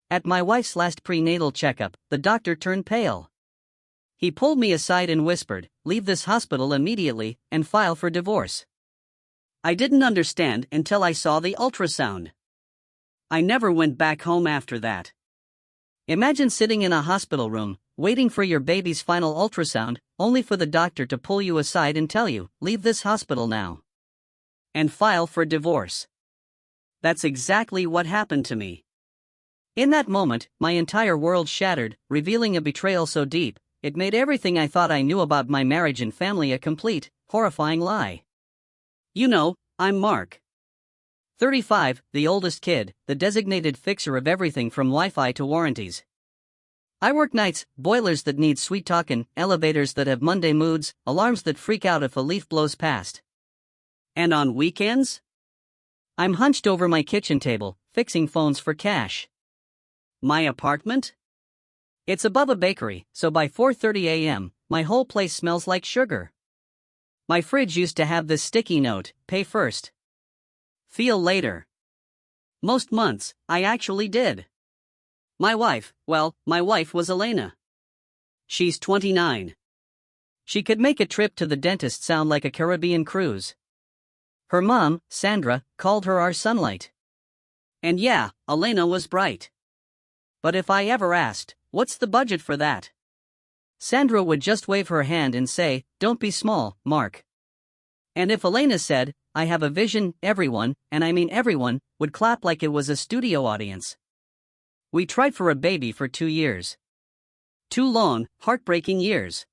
At my wife's last prenatal checkup, the doctor turned pale. He pulled me aside and whispered, "Leave this hospital immediately and file for divorce." I didn't understand until I saw the ultrasound. I never went back home after that. Imagine sitting in a hospital room, waiting for your baby's final ultrasound, only for the doctor to pull you aside and tell you, "Leave this hospital now and file for divorce." That's exactly what happened to me. In that moment, my entire world shattered, revealing a betrayal so deep, it made everything I thought I knew about my marriage and family a complete, horrifying lie. You know, I'm Mark. 35, the oldest kid, the designated fixer of everything from Wi-Fi to warranties. I work nights, boilers that need sweet talkin', elevators that have Monday moods, alarms that freak out if a leaf blows past. And on weekends? I'm hunched over my kitchen table, fixing phones for cash. My apartment? It's above a bakery, so by 4:30 a.m., my whole place smells like sugar. My fridge used to have this sticky note, "Pay first, feel later." Most months, I actually did. My wife was Elena. She's 29. She could make a trip to the dentist sound like a Caribbean cruise. Her mom, Sandra, called her our sunlight. And yeah, Elena was bright. But if I ever asked, "What's the budget for that?" Sandra would just wave her hand and say, "Don't be small, Mark." And if Elena said, "I have a vision," everyone, and I mean everyone, would clap like it was a studio audience. We tried for a baby for 2 years. 2 long, heartbreaking years.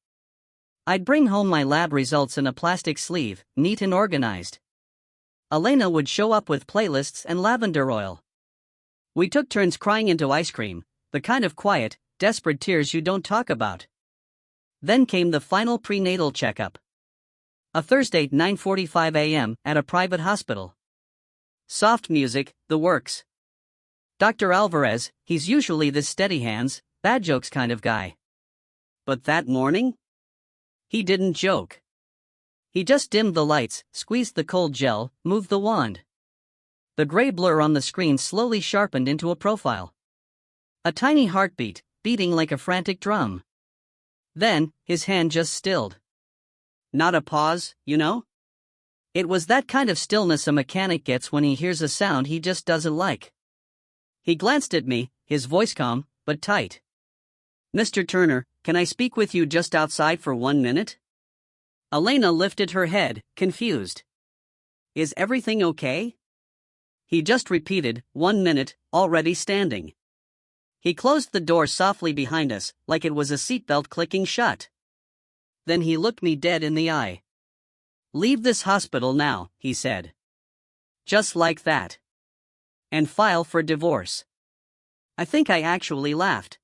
I'd bring home my lab results in a plastic sleeve, neat and organized. Elena would show up with playlists and lavender oil. We took turns crying into ice cream, the kind of quiet, desperate tears you don't talk about. Then came the final prenatal checkup. A Thursday, 9:45 a.m., at a private hospital. Soft music, the works. Dr. Alvarez, he's usually this steady hands, bad jokes kind of guy. But that morning? He didn't joke. He just dimmed the lights, squeezed the cold gel, moved the wand. The gray blur on the screen slowly sharpened into a profile. A tiny heartbeat, beating like a frantic drum. Then, his hand just stilled. Not a pause, you know? It was that kind of stillness a mechanic gets when he hears a sound he just doesn't like. He glanced at me, his voice calm, but tight. "Mr. Turner, can I speak with you just outside for 1 minute?" Elena lifted her head, confused. "Is everything okay?" He just repeated, 1 minute, already standing. He closed the door softly behind us, like it was a seatbelt clicking shut. Then he looked me dead in the eye. "Leave this hospital now," he said. Just like that. And file for divorce. I think I actually laughed.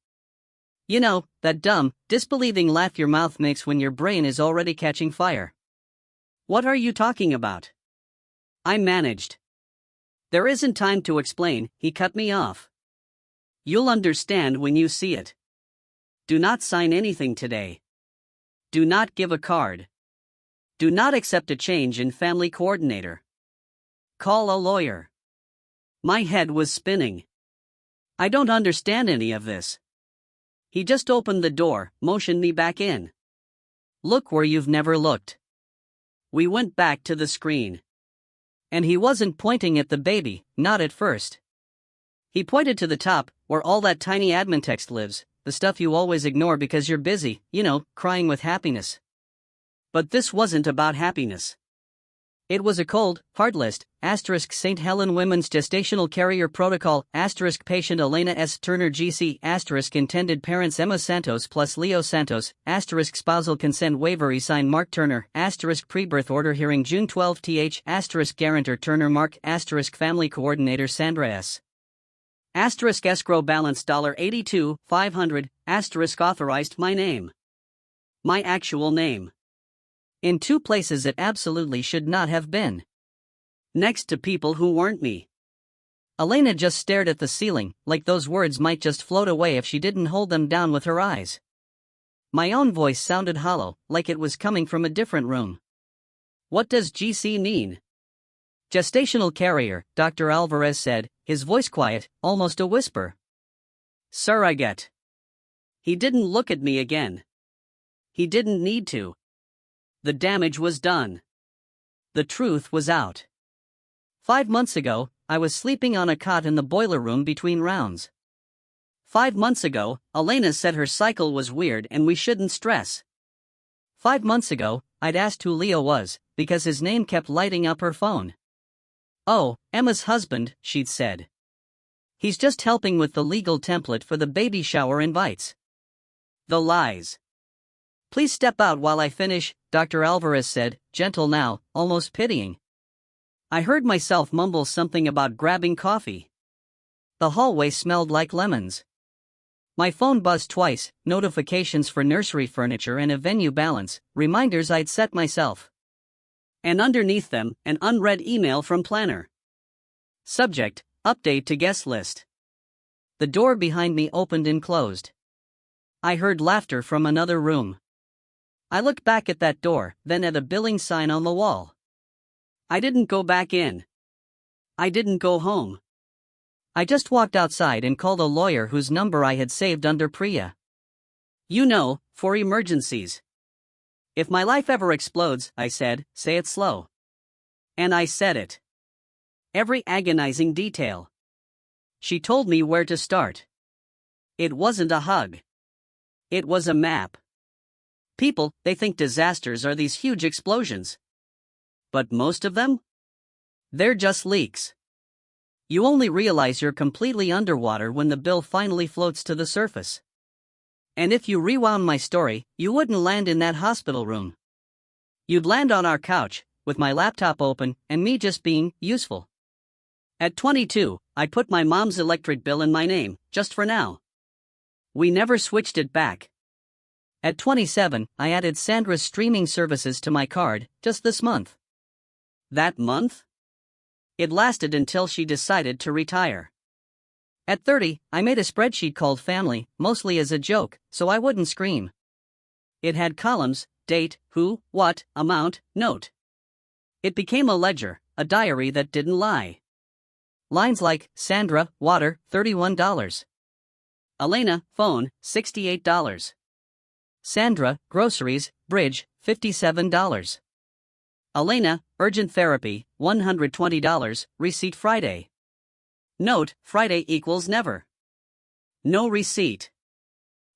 You know, that dumb, disbelieving laugh your mouth makes when your brain is already catching fire. "What are you talking about?" I managed. "There isn't time to explain," he cut me off. "You'll understand when you see it. Do not sign anything today. Do not give a card. Do not accept a change in family coordinator. Call a lawyer." My head was spinning. "I don't understand any of this." He just opened the door, motioned me back in. "Look where you've never looked." We went back to the screen. And he wasn't pointing at the baby, not at first. He pointed to the top, where all that tiny admin text lives, the stuff you always ignore because you're busy, you know, crying with happiness. But this wasn't about happiness. It was a cold, hard list, * St. Helen Women's Gestational Carrier Protocol, * patient Elena S. Turner GC, * intended parents Emma Santos plus Leo Santos, * spousal consent waiver e-sign Mark Turner, * pre-birth order hearing June 12 th, * guarantor Turner Mark, * family coordinator Sandra S. * escrow balance $82,500, * authorized my name. My actual name. In 2 places it absolutely should not have been. Next to people who weren't me. Elena just stared at the ceiling, like those words might just float away if she didn't hold them down with her eyes. My own voice sounded hollow, like it was coming from a different room. "What does GC mean?" "Gestational carrier," Dr. Alvarez said, his voice quiet, almost a whisper. Surrogate. He didn't look at me again. He didn't need to. The damage was done. The truth was out. 5 months ago, I was sleeping on a cot in the boiler room between rounds. 5 months ago, Elena said her cycle was weird and we shouldn't stress. 5 months ago, I'd asked who Leo was, because his name kept lighting up her phone. Oh, Emma's husband, she'd said. He's just helping with the legal template for the baby shower invites. The lies. Please step out while I finish, Dr. Alvarez said, gentle now, almost pitying. I heard myself mumble something about grabbing coffee. The hallway smelled like lemons. My phone buzzed twice, notifications for nursery furniture and a venue balance, reminders I'd set myself. And underneath them, an unread email from planner. Subject, update to guest list. The door behind me opened and closed. I heard laughter from another room. I looked back at that door, then at a billing sign on the wall. I didn't go back in. I didn't go home. I just walked outside and called a lawyer whose number I had saved under Priya. You know, for emergencies. If my life ever explodes, I said, say it slow. And I said it. Every agonizing detail. She told me where to start. It wasn't a hug. It was a map. People, they think disasters are these huge explosions. But most of them? They're just leaks. You only realize you're completely underwater when the bill finally floats to the surface. And if you rewound my story, you wouldn't land in that hospital room. You'd land on our couch, with my laptop open, and me just being useful. At 22, I put my mom's electric bill in my name, just for now. We never switched it back. At 27, I added Sandra's streaming services to my card, just this month. That month? It lasted until she decided to retire. At 30, I made a spreadsheet called Family, mostly as a joke, so I wouldn't scream. It had columns, date, who, what, amount, note. It became a ledger, a diary that didn't lie. Lines like, Sandra, water, $31. Elena, phone, $68. Sandra, groceries, bridge, $57. Elena, urgent therapy, $120, receipt Friday. Note, Friday equals never. No receipt.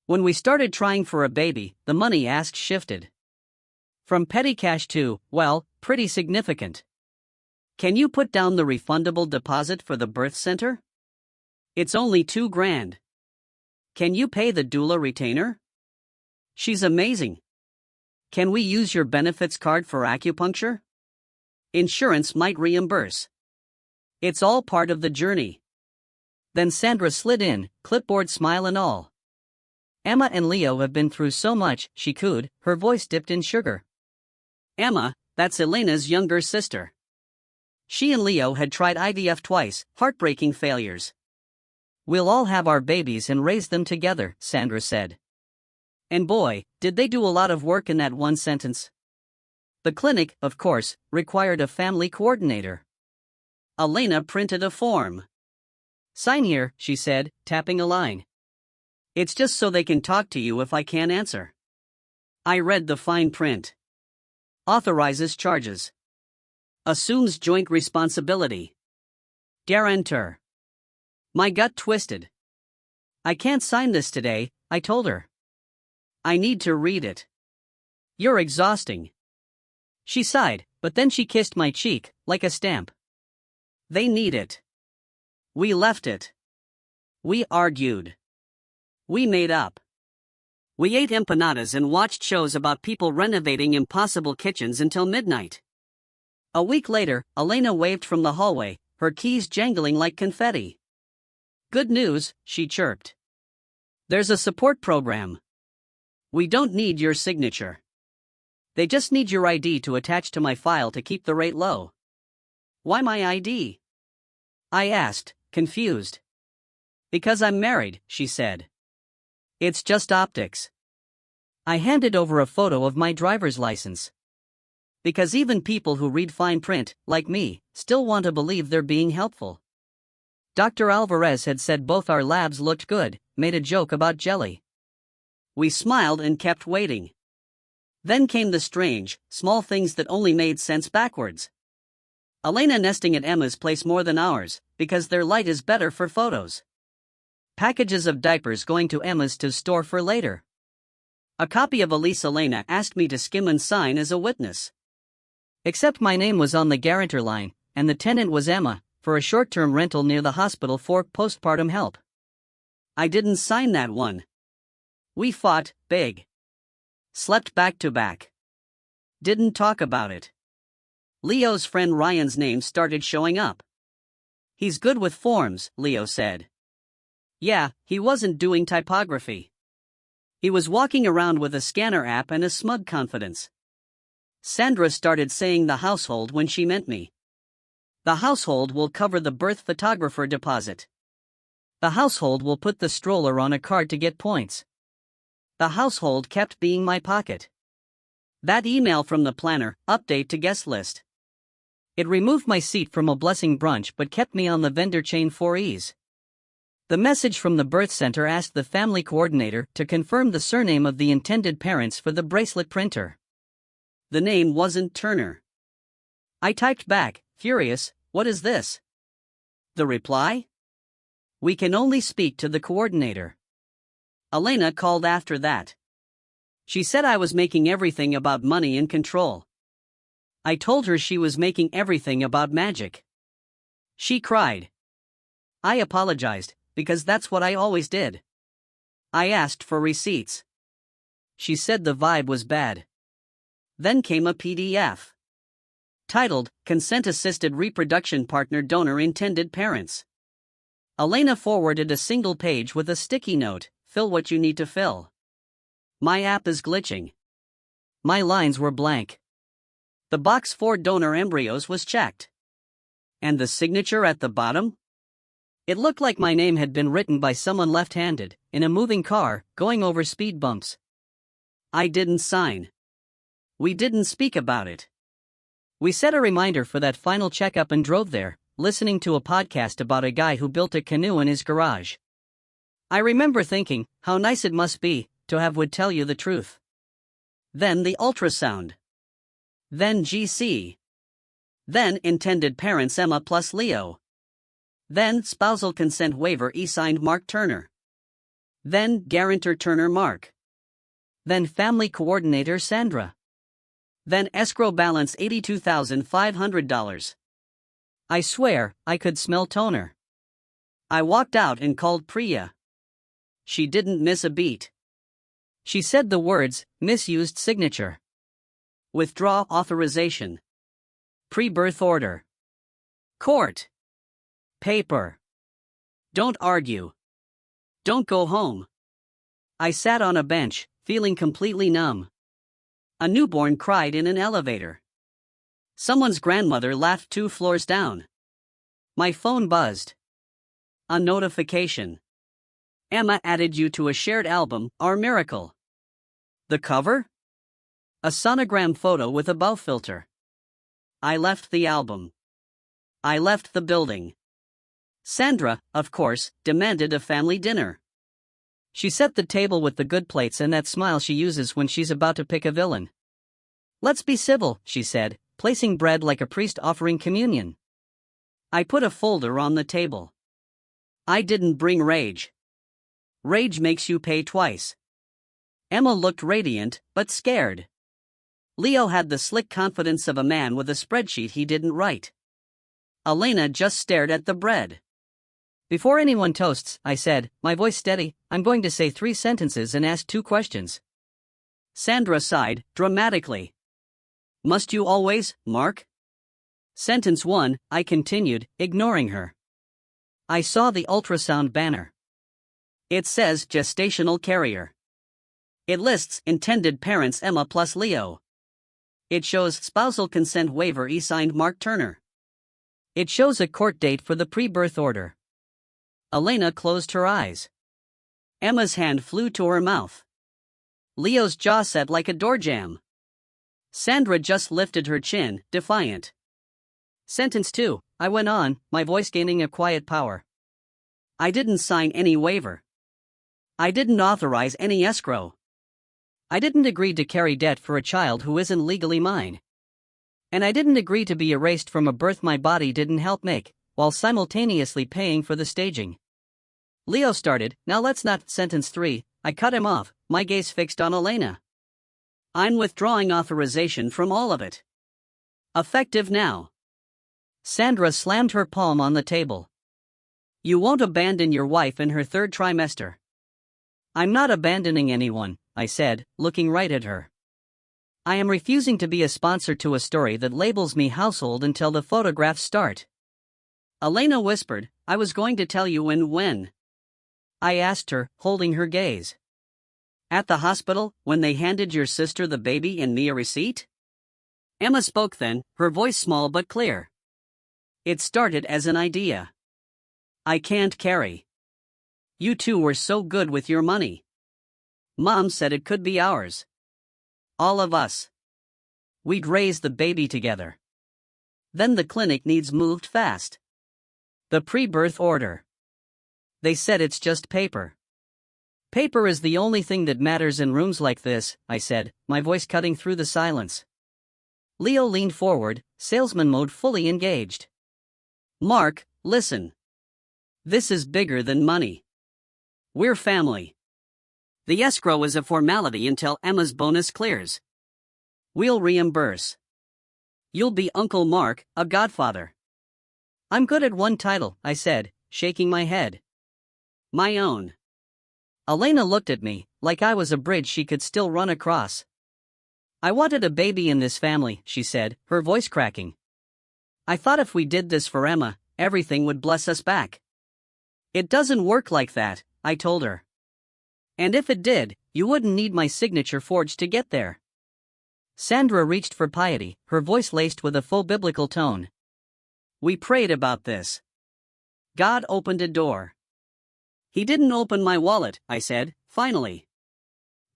When we started trying for a baby, the money asked shifted. From petty cash to, well, pretty significant. Can you put down the refundable deposit for the birth center? It's only $2,000. Can you pay the doula retainer? She's amazing. Can we use your benefits card for acupuncture? Insurance might reimburse. It's all part of the journey. Then Sandra slid in, clipboard smile and all. Emma and Leo have been through so much, she cooed, her voice dipped in sugar. Emma, that's Elena's younger sister. She and Leo had tried IVF twice, heartbreaking failures. We'll all have our babies and raise them together, Sandra said. And boy, did they do a lot of work in that one sentence. The clinic, of course, required a family coordinator. Elena printed a form. Sign here, she said, tapping a line. It's just so they can talk to you if I can't answer. I read the fine print. Authorizes charges. Assumes joint responsibility. Guarantor. My gut twisted. I can't sign this today, I told her. I need to read it. You're exhausting. She sighed, but then she kissed my cheek, like a stamp. They need it. We left it. We argued. We made up. We ate empanadas and watched shows about people renovating impossible kitchens until midnight. A week later, Elena waved from the hallway, her keys jangling like confetti. Good news, she chirped. There's a support program. We don't need your signature. They just need your ID to attach to my file to keep the rate low. Why my ID? I asked, confused. Because I'm married, she said. It's just optics. I handed over a photo of my driver's license. Because even people who read fine print, like me, still want to believe they're being helpful. Dr. Alvarez had said both our labs looked good, made a joke about jelly. We smiled and kept waiting. Then came the strange, small things that only made sense backwards. AITA nesting at Emma's place more than ours, because their light is better for photos. Packages of diapers going to Emma's to store for later. A copy of a lease AITA asked me to skim and sign as a witness. Except my name was on the guarantor line, and the tenant was Emma, for a short-term rental near the hospital for postpartum help. I didn't sign that one. We fought, big. Slept back to back. Didn't talk about it. Leo's friend Ryan's name started showing up. He's good with forms, Leo said. Yeah, he wasn't doing typography. He was walking around with a scanner app and a smug confidence. Sandra started saying the household when she meant me. The household will cover the birth photographer deposit. The household will put the stroller on a card to get points. The household kept being my pocket. That email from the planner, update to guest list. It removed my seat from a blessing brunch but kept me on the vendor chain for ease. The message from the birth center asked the family coordinator to confirm the surname of the intended parents for the bracelet printer. The name wasn't Turner. I typed back, furious, what is this? The reply? We can only speak to the coordinator. AITA called after that. She said I was making everything about money and control. I told her she was making everything about magic. She cried. I apologized, because that's what I always did. I asked for receipts. She said the vibe was bad. Then came a PDF. Titled, Consent-Assisted Reproduction Partner Donor Intended Parents. AITA forwarded a single page with a sticky note, fill what you need to fill. My app is glitching. My lines were blank. The box for donor embryos was checked. And the signature at the bottom? It looked like my name had been written by someone left-handed, in a moving car, going over speed bumps. I didn't sign. We didn't speak about it. We set a reminder for that final checkup and drove there, listening to a podcast about a guy who built a canoe in his garage. I remember thinking, how nice it must be, to have would tell you the truth. Then the ultrasound. Then GC. Then intended parents Emma plus Leo. Then spousal consent waiver e-signed Mark Turner. Then guarantor Turner Mark. Then family coordinator Sandra. Then escrow balance $82,500. I swear, I could smell toner. I walked out and called Priya. She didn't miss a beat. She said the words, misused signature. Withdraw authorization. Pre-birth order. Court. Paper. Don't argue. Don't go home. I sat on a bench, feeling completely numb. A newborn cried in an elevator. Someone's grandmother laughed 2 floors down. My phone buzzed. A notification. Emma added you to a shared album, Our Miracle. The cover? A sonogram photo with a bow filter. I left the album. I left the building. Sandra, of course, demanded a family dinner. She set the table with the good plates and that smile she uses when she's about to pick a villain. Let's be civil, she said, placing bread like a priest offering communion. I put a folder on the table. I didn't bring rage. Rage makes you pay twice. Emma looked radiant, but scared. Leo had the slick confidence of a man with a spreadsheet he didn't write. AITA just stared at the bread. Before anyone toasts, I said, my voice steady, I'm going to say 3 sentences and ask 2 questions. Sandra sighed, dramatically. Must you always, Mark? Sentence 1, I continued, ignoring her. I saw the ultrasound banner. It says gestational carrier. It lists intended parents Emma plus Leo. It shows spousal consent waiver e-signed Mark Turner. It shows a court date for the pre-birth order. AITA closed her eyes. Emma's hand flew to her mouth. Leo's jaw set like a door jamb. Sandra just lifted her chin, defiant. Sentence 2, I went on, my voice gaining a quiet power. I didn't sign any waiver. I didn't authorize any escrow. I didn't agree to carry debt for a child who isn't legally mine. And I didn't agree to be erased from a birth my body didn't help make, while simultaneously paying for the staging. Leo started, now let's not. Sentence 3, I cut him off, my gaze fixed on Elena. I'm withdrawing authorization from all of it. Effective now. Sandra slammed her palm on the table. You won't abandon your wife in her third trimester. I'm not abandoning anyone, I said, looking right at her. I am refusing to be a sponsor to a story that labels me household until the photographs start. Elena whispered, I was going to tell you when. I asked her, holding her gaze. At the hospital, when they handed your sister the baby and me a receipt? Emma spoke then, her voice small but clear. It started as an idea. I can't carry. You two were so good with your money. Mom said it could be ours. All of us. We'd raise the baby together. Then the clinic needs moved fast. The pre-birth order. They said it's just paper. Paper is the only thing that matters in rooms like this, I said, my voice cutting through the silence. Leo leaned forward, salesman mode fully engaged. Mark, listen. This is bigger than money. We're family. The escrow is a formality until Emma's bonus clears. We'll reimburse. You'll be Uncle Mark, a godfather. I'm good at one title, I said, shaking my head. My own. Elena looked at me, like I was a bridge she could still run across. I wanted a baby in this family, she said, her voice cracking. I thought if we did this for Emma, everything would bless us back. It doesn't work like that, I told her. And if it did, you wouldn't need my signature forged to get there. Sandra reached for piety, her voice laced with a faux biblical tone. We prayed about this. God opened a door. He didn't open my wallet, I said, finally.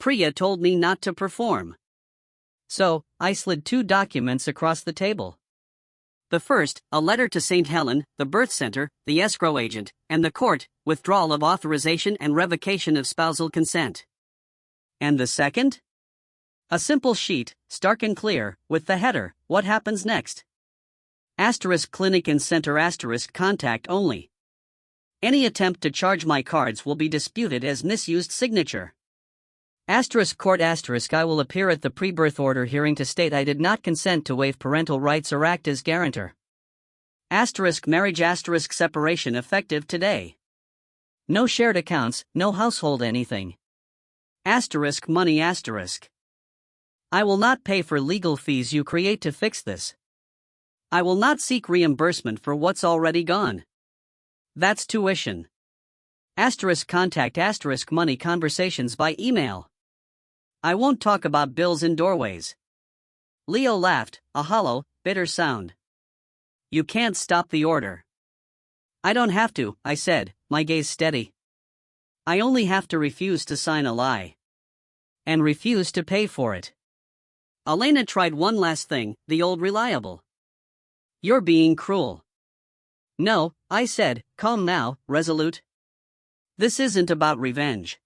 Priya told me not to perform. So, I slid 2 documents across the table. The first, a letter to St. Helen, the birth center, the escrow agent, and the court, withdrawal of authorization and revocation of spousal consent. And the second? A simple sheet, stark and clear, with the header, what happens next? Asterisk clinic and center asterisk contact only. Any attempt to charge my cards will be disputed as misused signature. Asterisk court asterisk I will appear at the pre-birth order hearing to state I did not consent to waive parental rights or act as guarantor. Asterisk marriage asterisk separation effective today. No shared accounts, no household anything. Asterisk money asterisk. I will not pay for legal fees you create to fix this. I will not seek reimbursement for what's already gone. That's tuition. Asterisk contact asterisk money conversations by email. I won't talk about bills in doorways. Leo laughed, a hollow, bitter sound. You can't stop the order. I don't have to, I said, my gaze steady. I only have to refuse to sign a lie. And refuse to pay for it. Elena tried one last thing, the old reliable. You're being cruel. No, I said, calm now, resolute. This isn't about revenge.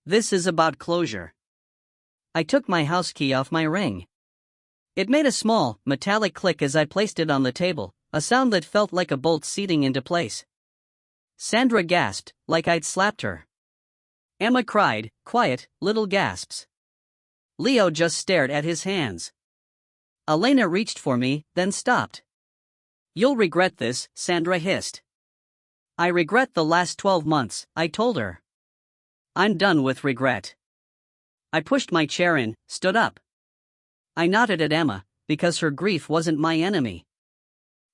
This is about closure. I took my house key off my ring. It made a small, metallic click as I placed it on the table, a sound that felt like a bolt seating into place. Sandra gasped, like I'd slapped her. Emma cried, quiet, little gasps. Leo just stared at his hands. Elena reached for me, then stopped. You'll regret this, Sandra hissed. I regret the last 12 months, I told her. I'm done with regret. I pushed my chair in, stood up. I nodded at Emma, because her grief wasn't my enemy.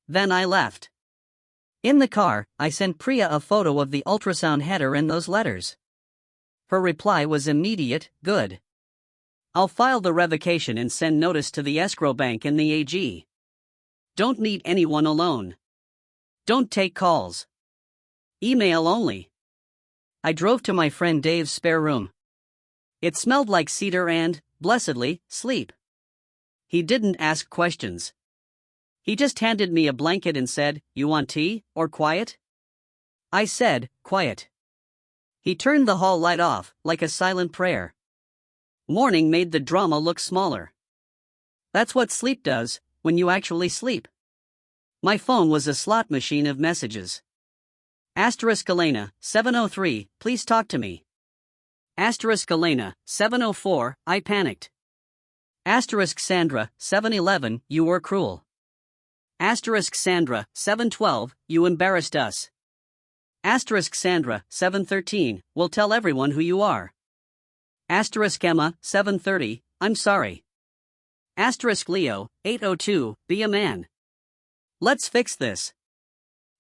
Then I left. In the car, I sent Priya a photo of the ultrasound header and those letters. Her reply was immediate, good. I'll file the revocation and send notice to the escrow bank and the AG. Don't meet anyone alone. Don't take calls. Email only. I drove to my friend Dave's spare room. It smelled like cedar and, blessedly, sleep. He didn't ask questions. He just handed me a blanket and said, "You want tea, or quiet?" I said, "Quiet." He turned the hall light off, like a silent prayer. Morning made the drama look smaller. That's what sleep does, when you actually sleep. My phone was a slot machine of messages. Asterisk Elena, 703, please talk to me. Asterisk Elena, 704, I panicked. Asterisk Sandra, 711, you were cruel. Asterisk Sandra, 712, you embarrassed us. Asterisk Sandra, 713, we'll tell everyone who you are. Asterisk Emma, 730, I'm sorry. Asterisk Leo, 802, be a man. Let's fix this.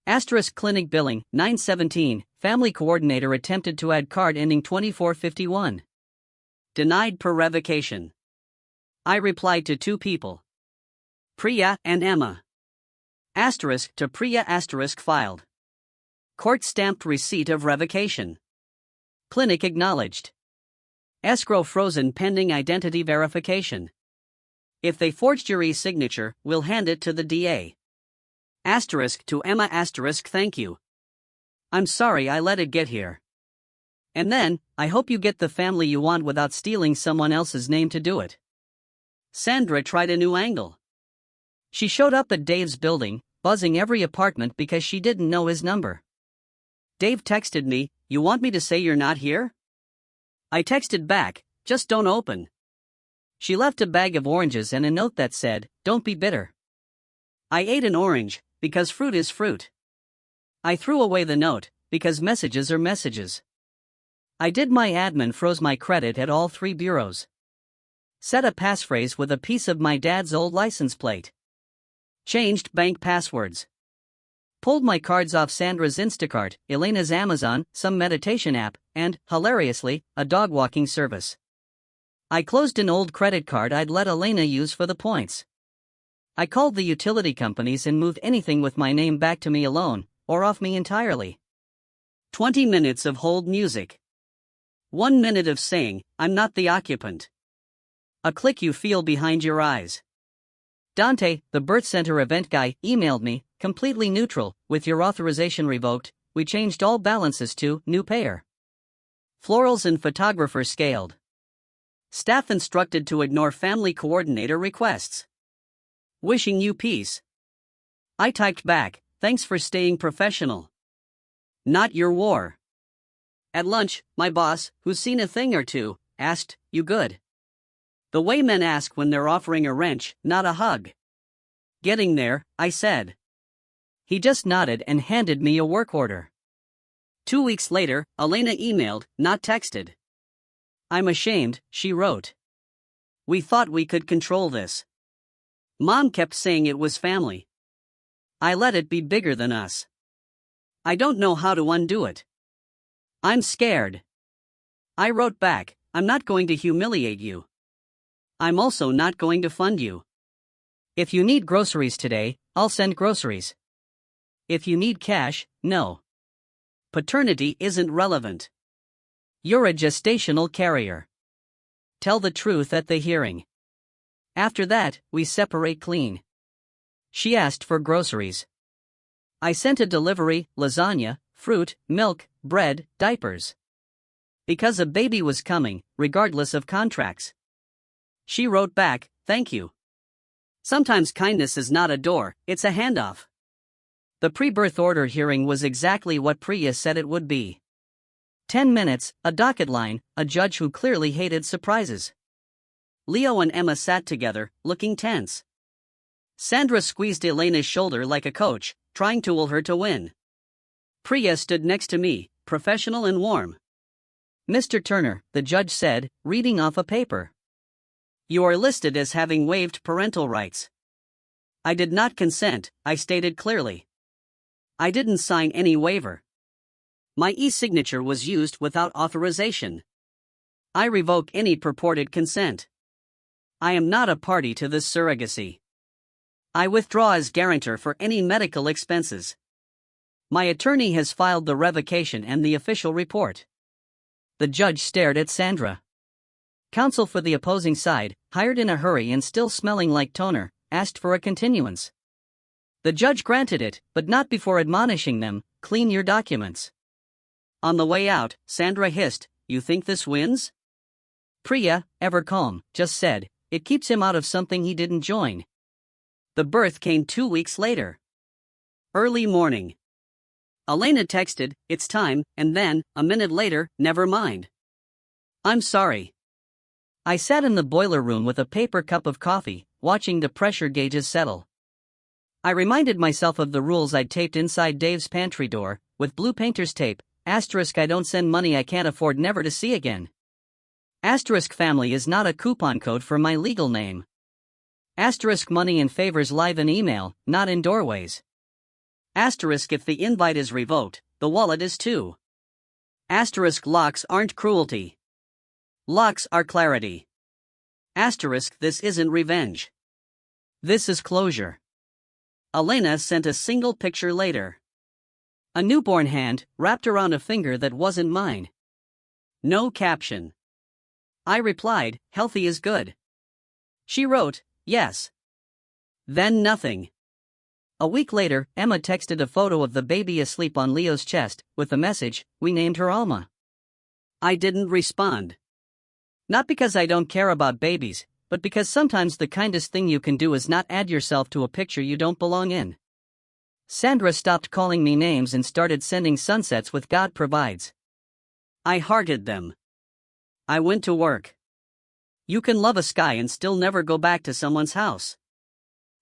Asterisk Clinic Billing, 917, Family Coordinator attempted to add card ending 2451. Denied per revocation. I replied to two people. Priya and Emma. Asterisk to Priya asterisk filed. Court stamped receipt of revocation. Clinic acknowledged. Escrow frozen pending identity verification. If they forged your e-signature, we'll hand it to the DA. Asterisk to Emma asterisk thank you. I'm sorry I let it get here. And then, I hope you get the family you want without stealing someone else's name to do it. Sandra tried a new angle. She showed up at Dave's building, buzzing every apartment because she didn't know his number. Dave texted me, you want me to say you're not here? I texted back, just don't open. She left a bag of oranges and a note that said, don't be bitter. I ate an orange, because fruit is fruit. I threw away the note, because messages are messages. I did my admin froze my credit at all 3 bureaus. Set a passphrase with a piece of my dad's old license plate. Changed bank passwords. Pulled my cards off Sandra's Instacart, Elena's Amazon, some meditation app, and, hilariously, a dog walking service. I closed an old credit card I'd let Elena use for the points. I called the utility companies and moved anything with my name back to me alone, or off me entirely. 20 minutes of hold music. 1 minute of saying, I'm not the occupant. A click you feel behind your eyes. Dante, the birth center event guy, emailed me, completely neutral, with your authorization revoked, we changed all balances to new payer. Florals and photographer scaled. Staff instructed to ignore family coordinator requests. Wishing you peace. I typed back, thanks for staying professional. Not your war. At lunch, my boss, who's seen a thing or two, asked, you good? The way men ask when they're offering a wrench, not a hug. Getting there, I said. He just nodded and handed me a work order. 2 weeks later, Elena emailed, not texted. I'm ashamed, she wrote. We thought we could control this. Mom kept saying it was family. I let it be bigger than us. I don't know how to undo it. I'm scared. I wrote back, I'm not going to humiliate you. I'm also not going to fund you. If you need groceries today, I'll send groceries. If you need cash, no. Paternity isn't relevant. You're a gestational carrier. Tell the truth at the hearing. After that, we separate clean. She asked for groceries. I sent a delivery, lasagna, fruit, milk, bread, diapers. Because a baby was coming, regardless of contracts. She wrote back, thank you. Sometimes kindness is not a door, it's a handoff. The pre-birth order hearing was exactly what Priya said it would be. 10 minutes, a docket line, a judge who clearly hated surprises. Leo and Emma sat together, looking tense. Sandra squeezed Elena's shoulder like a coach, trying to will her to win. Priya stood next to me, professional and warm. Mr. Turner, the judge said, reading off a paper. You are listed as having waived parental rights. I did not consent, I stated clearly. I didn't sign any waiver. My e-signature was used without authorization. I revoke any purported consent. I am not a party to this surrogacy. I withdraw as guarantor for any medical expenses. My attorney has filed the revocation and the official report. The judge stared at Sandra. Counsel for the opposing side, hired in a hurry and still smelling like toner, asked for a continuance. The judge granted it, but not before admonishing them, clean your documents. On the way out, Sandra hissed, "You think this wins?" Priya, ever calm, just said, "It keeps him out of something he didn't join." The birth came 2 weeks later. Early morning. Elena texted, "It's time," and then, a minute later, "Never mind. I'm sorry." I sat in the boiler room with a paper cup of coffee, watching the pressure gauges settle. I reminded myself of the rules I'd taped inside Dave's pantry door, with blue painter's tape, *I don't send money I can't afford never to see again. *Family is not a coupon code for my legal name. *Money and favors live in email, not in doorways. If the invite is revoked, the wallet is too. Locks aren't cruelty. Locks are clarity. This isn't revenge. This is closure. Elena sent a single picture later. A newborn hand, wrapped around a finger that wasn't mine. No caption. I replied, "Healthy is good." She wrote, "Yes." Then nothing. A week later, Emma texted a photo of the baby asleep on Leo's chest, with the message, "We named her Alma." I didn't respond. Not because I don't care about babies, but because sometimes the kindest thing you can do is not add yourself to a picture you don't belong in. Sandra stopped calling me names and started sending sunsets with "God provides." I hearted them. I went to work. You can love a sky and still never go back to someone's house.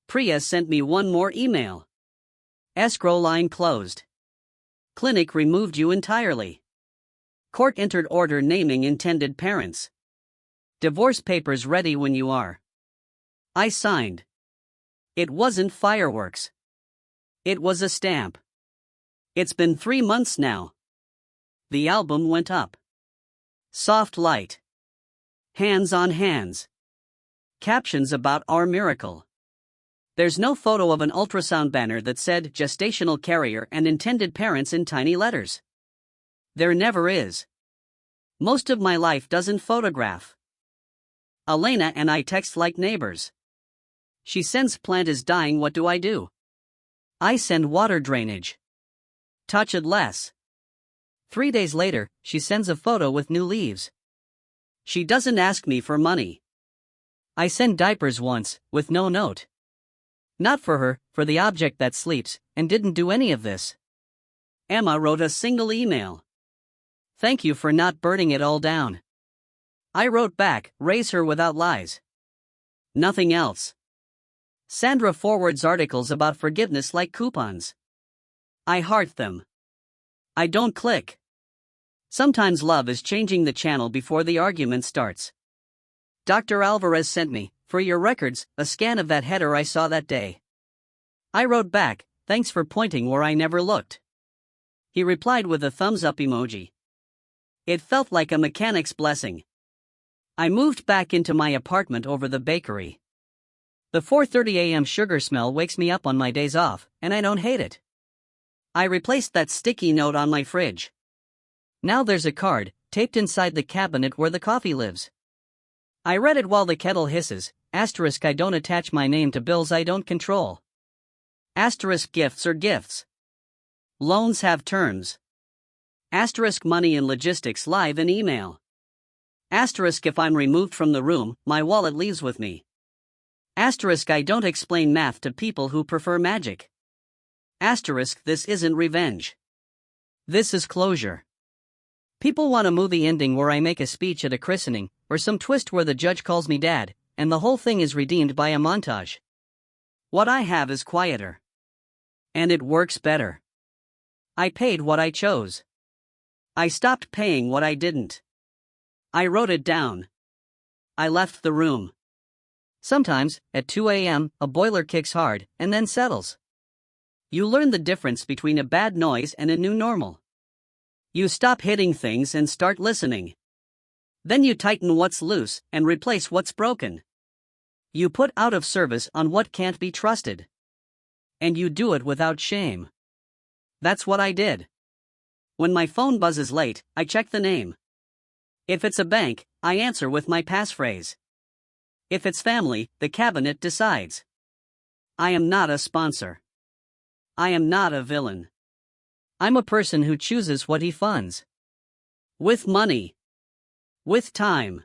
Priya sent me one more email. Escrow line closed. Clinic removed you entirely. Court entered order naming intended parents. Divorce papers ready when you are. I signed. It wasn't fireworks. It was a stamp. It's been 3 months now. The album went up. Soft light. Hands on hands. Captions about our miracle. There's no photo of an ultrasound banner that said "gestational carrier" and "intended parents" in tiny letters. There never is. Most of my life doesn't photograph. Elena and I text like neighbors. She sends "Plant is dying, what do I do?" I send "water drainage. Touch it less." 3 days later, she sends a photo with new leaves. She doesn't ask me for money. I send diapers once, with no note. Not for her, for the object that sleeps, and didn't do any of this. Emma wrote a single email. "Thank you for not burning it all down." I wrote back, "Raise her without lies." Nothing else. Sandra forwards articles about forgiveness like coupons. I heart them. I don't click. Sometimes love is changing the channel before the argument starts. Dr. Alvarez sent me, "For your records, a scan of that header I saw that day." I wrote back, "Thanks for pointing where I never looked." He replied with a thumbs up emoji. It felt like a mechanic's blessing. I moved back into my apartment over the bakery. The 4:30 a.m. sugar smell wakes me up on my days off, and I don't hate it. I replaced that sticky note on my fridge. Now there's a card, taped inside the cabinet where the coffee lives. I read it while the kettle hisses, *I don't attach my name to bills I don't control. *Gifts are gifts. Loans have terms. *Money and logistics live in email. If I'm removed from the room, my wallet leaves with me. I don't explain math to people who prefer magic. This isn't revenge. This is closure. People want a movie ending where I make a speech at a christening, or some twist where the judge calls me dad, and the whole thing is redeemed by a montage. What I have is quieter. And it works better. I paid what I chose. I stopped paying what I didn't. I wrote it down. I left the room. Sometimes, at 2 a.m., a boiler kicks hard, and then settles. You learn the difference between a bad noise and a new normal. You stop hitting things and start listening. Then you tighten what's loose and replace what's broken. You put out of service on what can't be trusted. And you do it without shame. That's what I did. When my phone buzzes late, I check the name. If it's a bank, I answer with my passphrase. If it's family, the cabinet decides. I am not a sponsor. I am not a villain. I'm a person who chooses what he funds. With money. With time.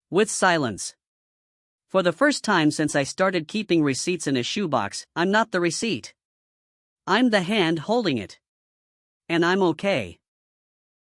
With silence. For the first time since I started keeping receipts in a shoebox, I'm not the receipt. I'm the hand holding it. And I'm okay.